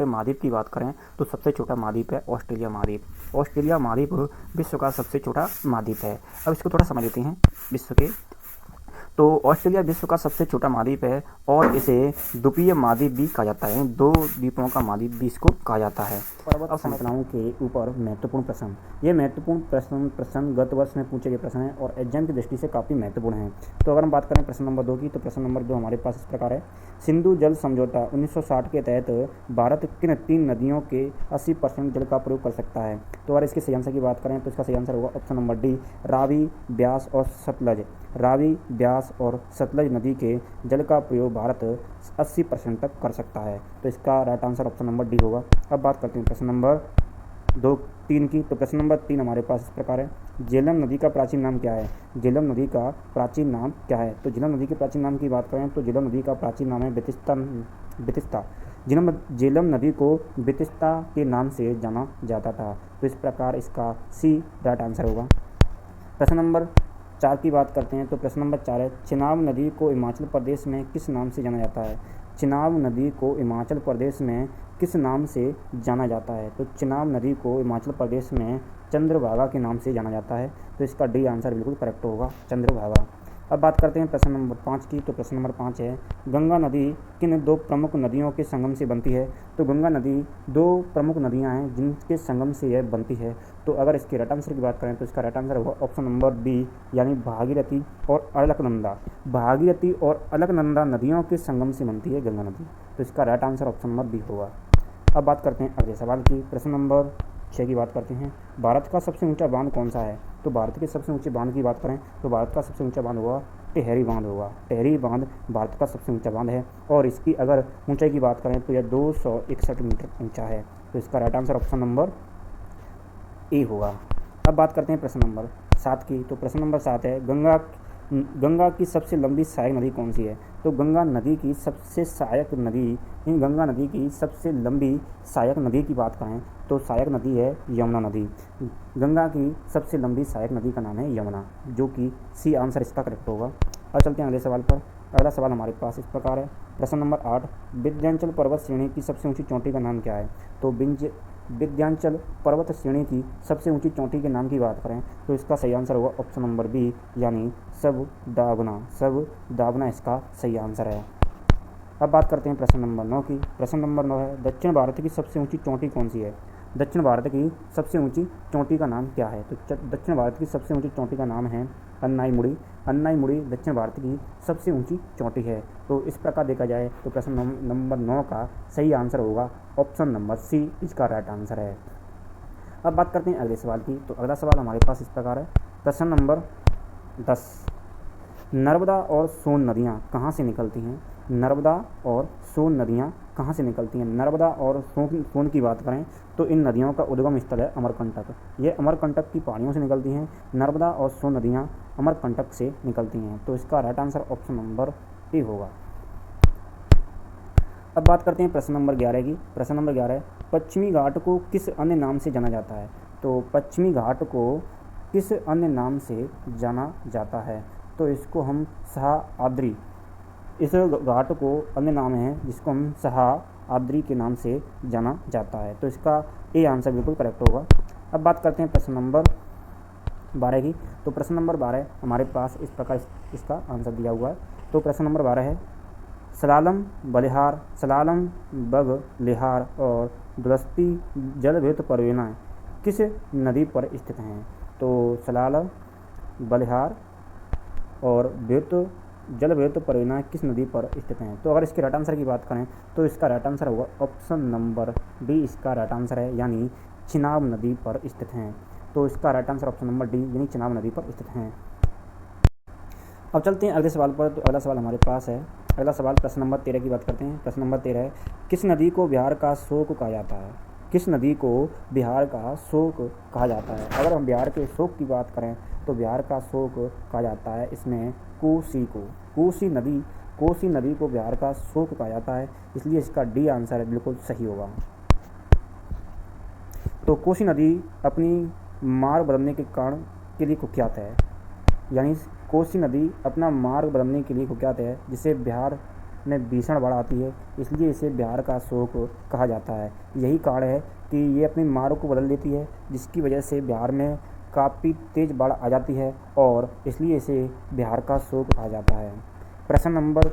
छोटे महाद्वीप की बात करें तो सबसे छोटा महाद्वीप है ऑस्ट्रेलिया महाद्वीप। ऑस्ट्रेलिया महाद्वीप विश्व का सबसे छोटा महाद्वीप है। अब इसको थोड़ा समझ लेते हैं। विश्व के तो ऑस्ट्रेलिया विश्व का सबसे छोटा महाद्वीप है और इसे द्वीपीय महाद्वीप भी कहा जाता है। 2 द्वीपों का महाद्वीप भी इसको कहा जाता है। पर्वत श्रृंखलाओं के ऊपर महत्वपूर्ण प्रश्न। ये महत्वपूर्ण प्रश्न गत वर्ष में पूछे गए प्रश्न हैं और एग्जाम की दृष्टि से काफ़ी महत्वपूर्ण हैं। तो अगर हम बात करें प्रश्न नंबर 2 की, तो प्रश्न नंबर 2 हमारे पास इस प्रकार है। सिंधु जल समझौता 1960 के तहत भारत किन 3 नदियों के 80% जल का प्रयोग कर सकता है? तो अगर इसके सही आंसर की बात करें तो इसका सही आंसर होगा option number D, Ravi, Beas और सतलज। रावी, ब्यास और सतलज नदी के जल का प्रयोग भारत 80% तक कर सकता है। तो इसका right answer option number D होगा। अब बात करते हैं प्रश्न नंबर 3 की। तो प्रश्न नंबर 3 हमारे पास इस प्रकार है। झेलम नदी का प्राचीन नाम क्या है? झेलम नदी का प्राचीन नाम क्या है? तो झेलम नदी के प्राचीन नाम की बात करें तो झेलम नदी का प्राचीन नाम है बितिस्ता। झेलम नदी को बितिस्ता के नाम से जाना जाता था। तो इस प्रकार इसका सी राइट आंसर होगा। प्रश्न नंबर 4 की बात करते हैं। तो प्रश्न नंबर 4 है। चिनाब नदी को हिमाचल प्रदेश में किस नाम से जाना जाता है? चिनाब नदी को हिमाचल प्रदेश में किस नाम से जाना जाता है? तो चिनाब नदी को हिमाचल प्रदेश में चंद्रभागा के नाम से जाना जाता है। तो इसका डी आंसर बिल्कुल करेक्ट होगा, चंद्रभागा। अब बात करते हैं प्रश्न नंबर 5 की। तो प्रश्न नंबर 5 है। गंगा नदी किन 2 प्रमुख नदियों के संगम से बनती है? तो गंगा नदी 2 प्रमुख नदियां हैं जिनके संगम से यह बनती है। तो अगर इसके राइट आंसर की बात करें तो इसका राइट आंसर होगा ऑप्शन नंबर बी, यानी भागीरथी और अलकनंदा। भागीरथी और अलकनंदा नदियों के संगम से बनती है गंगा नदी। तो इसका right answer option number B होगा। अब बात करते हैं अगले सवाल की। प्रश्न नंबर 6 की बात करते हैं। भारत का सबसे ऊंचा बांध कौन सा है? तो भारत के सबसे ऊंचे बांध की बात करें तो भारत का सबसे ऊंचा बांध होगा टिहरी बांध होगा। टिहरी बांध भारत का सबसे ऊंचा बांध है और इसकी अगर ऊंचाई की बात करें तो यह 261 मीटर ऊंचा है। तो इसका right answer option number A होगा। अब बात करते हैं प्रश्न नंबर 7 की। तो प्रश्न नंबर 7 है। गंगा की सबसे लंबी सहायक नदी कौन सी है? तो गंगा नदी की सबसे लंबी सहायक नदी की बात करें तो सहायक नदी है यमुना नदी। गंगा की सबसे लंबी सहायक नदी का नाम है यमुना, जो कि सी आंसर इसका करेक्ट होगा। अब चलते हैं अगले सवाल पर। अगला सवाल हमारे पास इस प्रकार है। प्रश्न नंबर 8। विंध्याचल पर्वत श्रेणी की सबसे ऊंची चोटी का नाम क्या है? तो विंध्याचल पर्वत श्रेणी की सबसे ऊंची चोटी के नाम की बात करें तो इसका सही आंसर होगा ऑप्शन नंबर बी, यानी सबदाबना इसका सही आंसर है। अब बात करते हैं प्रश्न नंबर 9 की। प्रश्न नंबर 9 है। दक्षिण भारत की सबसे ऊंची चोटी कौन सी है? दक्षिण भारत की सबसे ऊंची चोटी का नाम क्या है? तो दक्षिण भारत की सबसे ऊंची चोटी का नाम है अन्नाईमुड़ी। अन्नाईमुड़ी दक्षिण भारत की सबसे ऊंची चोटी है। तो इस प्रकार देखा जाए तो प्रश्न नंबर 9 का सही आंसर होगा ऑप्शन नंबर सी, इसका राइट आंसर है। अब बात करते हैं अगले सवाल की। तो अगला सवाल हमारे पास इस प्रकार है। प्रश्न नंबर 10। नर्मदा और सोन नदियाँ कहाँ से निकलती हैं? नर्मदा और सोन नदियाँ कहाँ से निकलती हैं? नर्मदा और सोन की बात करें तो इन नदियों का उद्गम स्थल है अमरकंटक। ये अमरकंटक की पहाड़ियों से निकलती हैं। नर्मदा और सोन नदियाँ अमरकंटक से निकलती हैं। तो इसका right answer option number A होगा। अब बात करते हैं प्रश्न नंबर 11 की। प्रश्न नंबर 11 पश्चिमी घाट को किस अन्य नाम से जाना जाता है? तो पश्चिमी घाट को किस अन्य नाम से जाना जाता है? तो इसको हम सह्याद्री, इस घाट को अन्य नाम है जिसको हम सह्याद्री के नाम से जाना जाता है। तो इसका ए आंसर बिल्कुल करेक्ट होगा। अब बात करते हैं प्रश्न नंबर 12 की। तो प्रश्न नंबर 12 हमारे पास इस प्रकार इसका आंसर दिया हुआ है। तो प्रश्न नंबर 12 है। सलालम बग लिहार और दुलस्ती जलभृत परियोजनाएं किस नदी पर स्थित हैं? तो सलालम, बलिहार और जलभृत परियोजनाएं किस नदी पर स्थित हैं? तो अगर इसके राइट आंसर की बात करें तो इसका राइट आंसर होगा ऑप्शन नंबर डी, इसका राइट आंसर है, यानी चिनाब नदी पर स्थित हैं। तो इसका right answer option number D, यानी चिनाब नदी पर स्थित हैं। अब चलते हैं अगले सवाल पर। तो अगला सवाल हमारे पास है। अगला सवाल प्रश्न नंबर 13 की बात करते हैं। प्रश्न नंबर 13 है। किस नदी को बिहार का शोक कहा जाता है? किस नदी को बिहार का शोक कहा जाता है? अगर हम बिहार के शोक की बात करें तो बिहार का शोक कहा जाता है इसमें कोसी को। कोसी नदी को बिहार का शोक कहा जाता है, इसलिए इसका डी आंसर बिल्कुल सही होगा। तो कोसी नदी अपनी मार्ग बदलने के कारण के लिए कुख्यात है, यानी कोसी नदी अपना मार्ग बदलने के लिए कुख्यात है, जिसे बिहार में भीषण बाढ़ आती है, इसलिए इसे बिहार का शोक कहा जाता है। यही कारण है कि ये अपनी मार्ग को बदल देती है, जिसकी वजह से बिहार में काफ़ी तेज़ बाढ़ आ जाती है और इसलिए इसे बिहार का शोक कहा जाता है। प्रश्न नंबर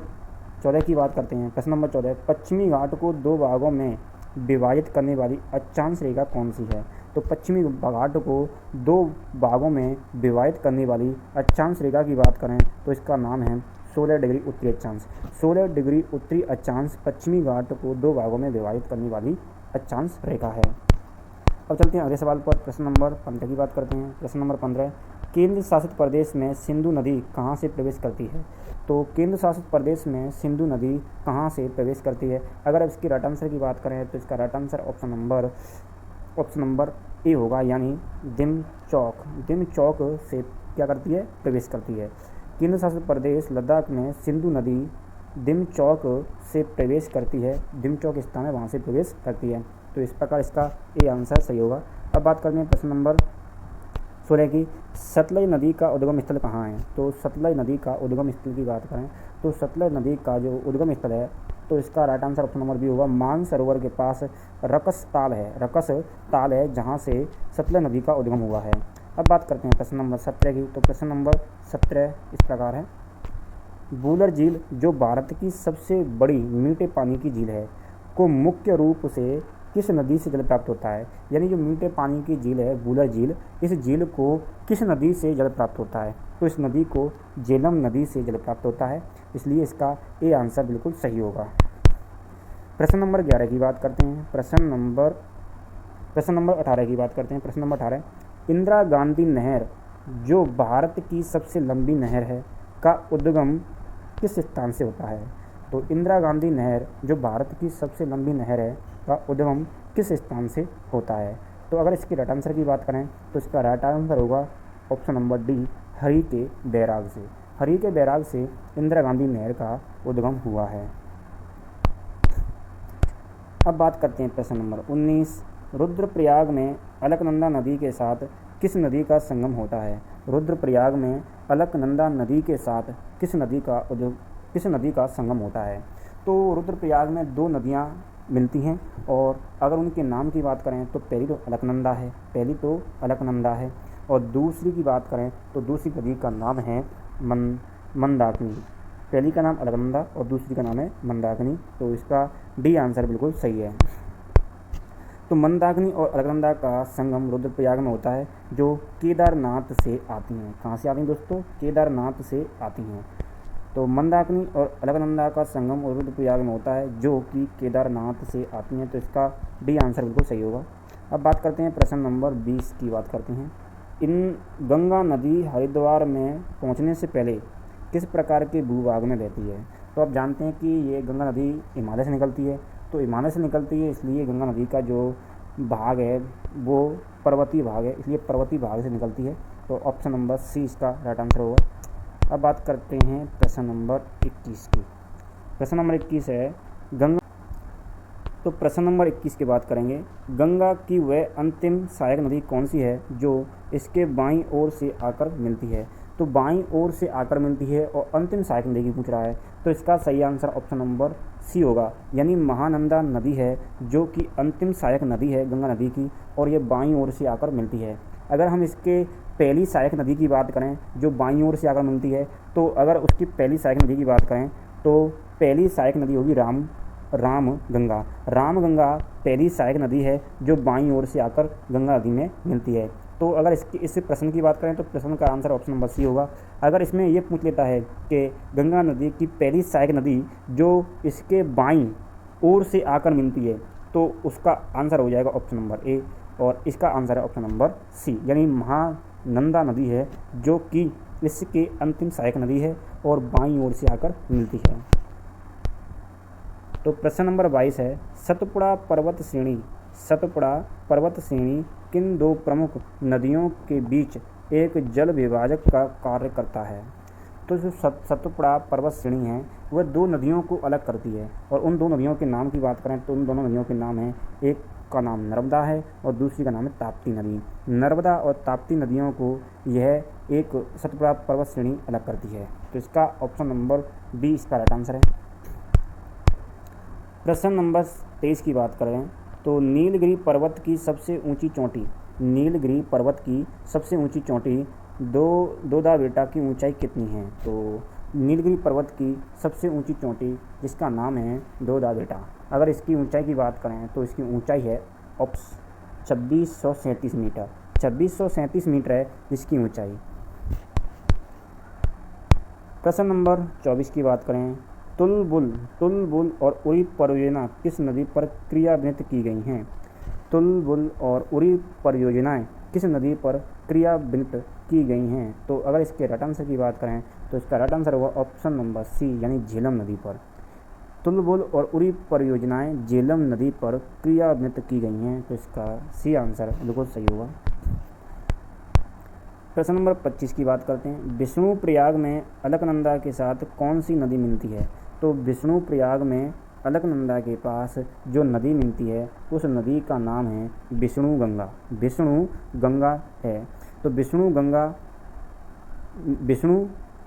14 की बात करते हैं। प्रश्न नंबर 14, पश्चिमी घाट को दो भागों में विभाजित करने वाली अक्षांश रेखा कौन सी है? तो पश्चिमी घाट को दो भागों में विभाजित करने वाली अक्षांश रेखा की बात करें तो इसका नाम है 16 डिग्री उत्तरी अक्षांश। 16 डिग्री उत्तरी अक्षांश पश्चिमी घाट को दो भागों में विभाजित करने वाली अक्षांश रेखा है। अब चलते हैं अगले सवाल पर। प्रश्न नंबर 15 की बात करते हैं। प्रश्न नंबर 15, केंद्र शासित प्रदेश में सिंधु नदी कहाँ से प्रवेश करती है? तो केंद्र शासित प्रदेश में सिंधु नदी कहाँ से प्रवेश करती है? अगर इसकी राइट आंसर की बात करें तो इसका right answer option number A होगा, यानी दिमचौक से क्या करती है? प्रवेश करती है। केंद्र शासित प्रदेश लद्दाख में सिंधु नदी दिमचौक से प्रवेश करती है। दिमचौक स्थान है, वहाँ से प्रवेश करती है। तो इस प्रकार इसका ए आंसर सही होगा। अब बात करते हैं प्रश्न नंबर 16 की, सतलज नदी का उद्गम स्थल कहाँ है? तो सतलज नदी का उद्गम स्थल की बात करें तो सतलज नदी का जो उद्गम स्थल है तो इसका right answer option number B होगा। मानसरोवर के पास रकस ताल है जहाँ से सतलज नदी का उद्गम हुआ है। अब बात करते हैं प्रश्न नंबर 17 की। तो प्रश्न नंबर 17 इस प्रकार है, वुलर झील जो भारत की सबसे बड़ी मीठे पानी की झील है को मुख्य रूप से किस नदी से जल प्राप्त होता है? यानी जो मीठे पानी की झील है वुलर झील, इस झील को किस नदी से जल प्राप्त होता है? तो इस नदी को झेलम नदी से जल प्राप्त होता है, इसलिए इसका ए आंसर बिल्कुल सही होगा। प्रश्न नंबर 11 की बात करते हैं। प्रश्न नंबर 18 की बात करते हैं। प्रश्न नंबर 18, इंदिरा गांधी नहर जो भारत की सबसे लंबी नहर है का उद्गम किस स्थान से होता है? तो इंदिरा गांधी नहर जो भारत की सबसे लंबी नहर है का उद्गम किस स्थान से होता है? तो अगर इसकी राइट आंसर की बात करें तो इसका राइट आंसर होगा ऑप्शन नंबर डी, हरी के बैराग से। हरी के बैराग से इंदिरा गांधी नहर का उद्गम हुआ है। अब बात करते हैं प्रश्न नंबर 19, रुद्रप्रयाग में अलकनंदा नदी के साथ किस नदी का संगम होता है? रुद्रप्रयाग में अलकनंदा नदी के साथ किस नदी का संगम होता है? तो रुद्रप्रयाग में दो नदियाँ मिलती हैं और अगर उनके नाम की बात करें तो पहली तो अलकनंदा है और दूसरी की बात करें तो दूसरी नदी का नाम है मंदाकिनी। पहली का नाम अलकनंदा और दूसरी का नाम है मंदाकिनी। तो इसका डी आंसर बिल्कुल सही है। तो मंदाकिनी और अलकनंदा का संगम रुद्रप्रयाग में होता है जो केदारनाथ से आती हैं। कहाँ से आती हैं दोस्तों? केदारनाथ से आती हैं। तो मंदाकिनी और अलकनंदा का संगम रुद्रप्रयाग में होता है जो कि केदारनाथ से आती हैं। तो इसका डी आंसर बिल्कुल सही होगा। अब बात करते हैं प्रश्न नंबर 20 की बात करते हैं। इन गंगा नदी हरिद्वार में पहुंचने से पहले किस प्रकार के भूभाग में बहती है? तो आप जानते हैं कि ये गंगा नदी हिमालय से निकलती है। तो हिमालय से निकलती है इसलिए गंगा नदी का जो भाग है वो पर्वतीय भाग है, इसलिए पर्वतीय भाग से निकलती है। तो ऑप्शन नंबर सी इसका राइट आंसर होगा। अब बात करते हैं प्रश्न नंबर 21 की। प्रश्न नंबर 21 है गंगा। तो प्रश्न नंबर 21 की बात करेंगे, गंगा की वह अंतिम सहायक नदी कौन सी है जो इसके बाईं ओर से आकर मिलती है? तो बाईं ओर से आकर मिलती है और अंतिम सहायक नदी की पूछ रहा है। तो इसका सही आंसर ऑप्शन नंबर सी होगा, यानी महानंदा नदी है जो कि अंतिम सहायक नदी है गंगा नदी की और ये बाईं ओर से आकर मिलती है। अगर हम इसके पहली सहायक नदी की बात करें जो बाईं ओर से आकर मिलती है, तो अगर उसकी पहली सहायक नदी की बात करें तो पहली सहायक नदी होगी रामगंगा। रामगंगा पहली सहायक नदी है जो बाईं ओर से आकर गंगा नदी में मिलती है। तो अगर इस प्रश्न की बात करें तो प्रश्न का आंसर ऑप्शन नंबर सी होगा। अगर इसमें ये पूछ लेता है कि गंगा नदी की पहली सहायक नदी जो इसके बाईं ओर से आकर मिलती है, तो उसका आंसर हो जाएगा ऑप्शन नंबर ए और इसका आंसर है ऑप्शन नंबर सी, यानी महानंदा नदी है जो कि इसके अंतिम सहायक नदी है और बाईं ओर से आकर मिलती है। तो प्रश्न नंबर 22 है सतपुड़ा पर्वत श्रेणी किन दो प्रमुख नदियों के बीच एक जल विभाजक का कार्य करता है? तो जो सतपुड़ा पर्वत श्रेणी है वह दो नदियों को अलग करती है और उन दो नदियों के नाम की बात करें तो उन दोनों नदियों के नाम हैं, एक का नाम नर्मदा है और दूसरी का नाम है ताप्ती नदी। नर्मदा और ताप्ती नदियों को यह एक सतपुड़ा पर्वत श्रेणी अलग करती है। तो इसका ऑप्शन नंबर बी इसका राइट आंसर है। प्रश्न नंबर 23 की बात करें तो नीलगिरी पर्वत की सबसे ऊंची चोटी, नीलगिरी पर्वत की सबसे ऊंची चोटी दोदा बेटा की ऊंचाई कितनी है? तो नीलगिरी पर्वत की सबसे ऊंची चोटी जिसका नाम है दोदा बेटा, अगर इसकी ऊंचाई की बात करें तो इसकी ऊंचाई है 2637 मीटर, 2637 मीटर है जिसकी ऊंचाई। प्रश्न नंबर 24 की बात करें, तुलबुल और उरी परियोजना किस नदी पर क्रियान्वित की गई हैं? तुलबुल और उरी परियोजनाएं किस नदी पर क्रियान्वित की गई हैं? तो अगर इसके राइट आंसर की बात करें तो इसका राइट आंसर होगा ऑप्शन नंबर सी, यानी झेलम नदी पर। तुलबुल और उरी परियोजनाएं झेलम नदी पर क्रियान्वित की गई हैं, तो इसका सी आंसर बिल्कुल सही होगा। प्रश्न नंबर 25 की बात करते हैं, विष्णुप्रयाग में अलकनंदा के साथ कौन सी नदी मिलती है? तो विष्णुप्रयाग में अलकनंदा के पास जो नदी मिलती है उस नदी का नाम है विष्णु गंगा, विष्णु गंगा है। तो विष्णु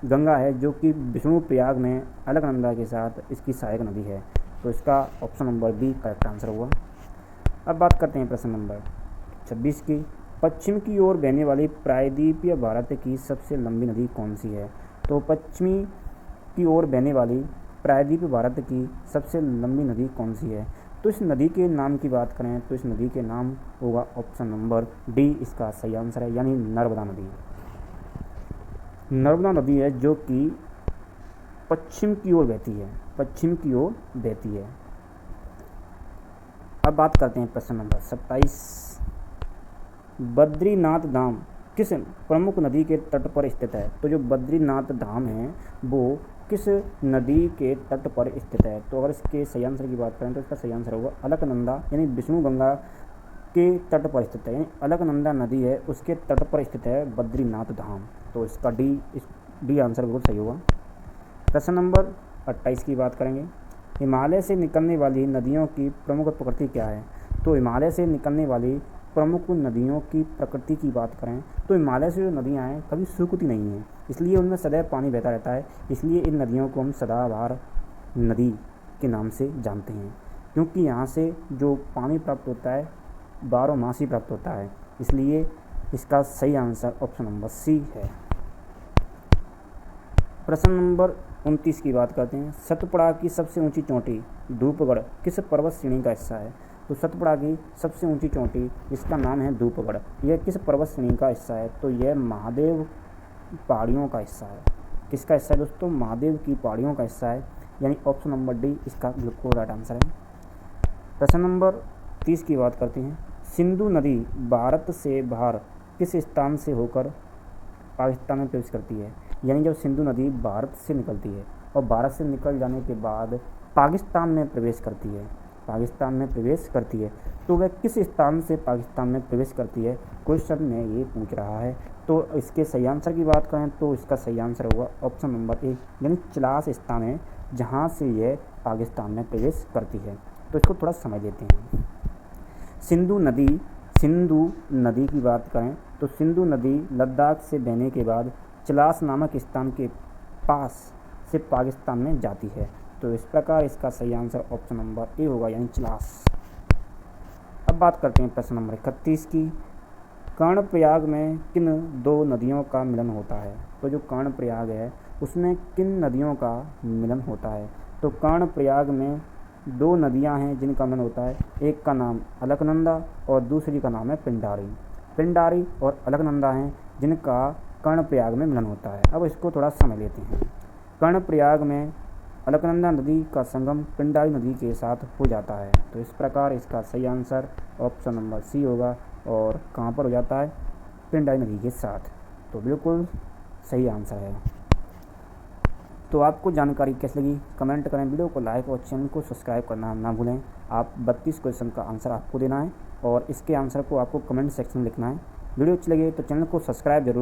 गंगा है जो कि विष्णुप्रयाग में अलकनंदा के साथ इसकी सहायक नदी है, तो इसका option number B correct answer हुआ। अब बात करते हैं प्रश्न नंबर 26 की, पश्चिम की ओर बहने वाली प्रायद्वीपीय भारत की सबसे लंबी नदी कौन सी है? तो पश्चिमी की ओर बहने वाली प्रायद्वीपीय भारत की सबसे लंबी नदी कौन सी है? तो इस नदी के नाम की बात करें तो इस नदी के नाम होगा ऑप्शन नंबर डी, इसका सही आंसर है, यानी नर्मदा नदी। नर्मदा नदी है जो कि पश्चिम की ओर बहती है, पश्चिम की ओर बहती है। अब बात करते हैं प्रश्न नंबर 27, बद्रीनाथ धाम किस प्रमुख नदी के तट पर स्थित है? तो जो बद्रीनाथ धाम है वो किस नदी के तट पर स्थित है? तो अगर इसके सही आंसर की बात करें तो इसका सही आंसर होगा अलकनंदा, यानी विष्णु गंगा के तट पर स्थित है, यानी अलकनंदा नदी है उसके तट पर स्थित है बद्रीनाथ धाम, तो इसका डी आंसर बिल्कुल सही होगा। प्रश्न नंबर 28 की बात करेंगे, हिमालय से निकलने वाली नदियों की प्रमुख प्रकृति क्या है? तो हिमालय से निकलने वाली प्रमुख नदियों की प्रकृति की बात करें तो हिमालय से जो नदियाँ हैं कभी सूखती नहीं हैं, इसलिए उनमें सदैव पानी बहता रहता है, इसलिए इन नदियों को हम सदाबहार नदी के नाम से जानते हैं, क्योंकि यहाँ से जो पानी प्राप्त होता है 12 मास ही प्राप्त होता है, इसलिए इसका सही आंसर ऑप्शन नंबर सी है। प्रश्न नंबर 29 की बात करते हैं, सतपुड़ा की सबसे ऊंची चोटी धूपगढ़ किस पर्वत श्रेणी का हिस्सा है? तो सतपुड़ा की सबसे ऊंची चोटी जिसका नाम है धूपगढ़, यह किस पर्वत श्रेणी का हिस्सा है? तो यह महादेव पहाड़ियों का हिस्सा है। किसका हिस्सा है दोस्तों? महादेव की पहाड़ियों का हिस्सा है, यानी ऑप्शन नंबर डी इसका बिल्कुल राइट आंसर है। प्रश्न नंबर 30 की बात करते हैं, सिंधु नदी भारत से बाहर किस स्थान से होकर पाकिस्तान में प्रवेश करती है? यानी जब सिंधु नदी भारत से निकलती है और भारत से निकल जाने के बाद पाकिस्तान में प्रवेश करती है, पाकिस्तान में प्रवेश करती है, तो वह किस स्थान से पाकिस्तान में प्रवेश करती है क्वेश्चन में ये पूछ रहा है। तो इसके सही आंसर की बात करें तो इसका सही आंसर होगा ऑप्शन नंबर ए, यानी चिलास स्थान है जहाँ से यह पाकिस्तान में प्रवेश करती है। तो इसको थोड़ा समझ लेते हैं। सिंधु नदी की बात करें तो सिंधु नदी लद्दाख से बहने के बाद चिलास नामक स्थान के पास से पाकिस्तान में जाती है, तो इस प्रकार इसका सही आंसर ऑप्शन नंबर ए होगा, यानी चिलास। अब बात करते हैं प्रश्न नंबर 31 की, कर्णप्रयाग में किन दो नदियों का मिलन होता है? तो जो कर्णप्रयाग है उसमें किन नदियों का मिलन होता है? तो कर्णप्रयाग में दो नदियां हैं जिनका मिलन होता है, एक का नाम अलकनंदा और दूसरी का नाम है पिंडारी और अलकनंदा हैं जिनका कर्णप्रयाग में मिलन होता है। अब इसको थोड़ा समझ लेते हैं। कर्णप्रयाग में अलकनंदा नदी का संगम पिंडारी नदी के साथ हो जाता है, तो इस प्रकार इसका सही आंसर ऑप्शन नंबर सी होगा। और कहाँ पर हो जाता है? पिंडारी नदी के साथ, तो बिल्कुल सही आंसर है। तो आपको जानकारी कैसी लगी कमेंट करें, वीडियो को लाइक और चैनल को सब्सक्राइब करना ना भूलें। आप 32 क्वेश्चन का आंसर आपको देना है और इसके आंसर को आपको कमेंट सेक्शन में लिखना है। वीडियो अच्छी लगे तो चैनल को सब्सक्राइब जरूर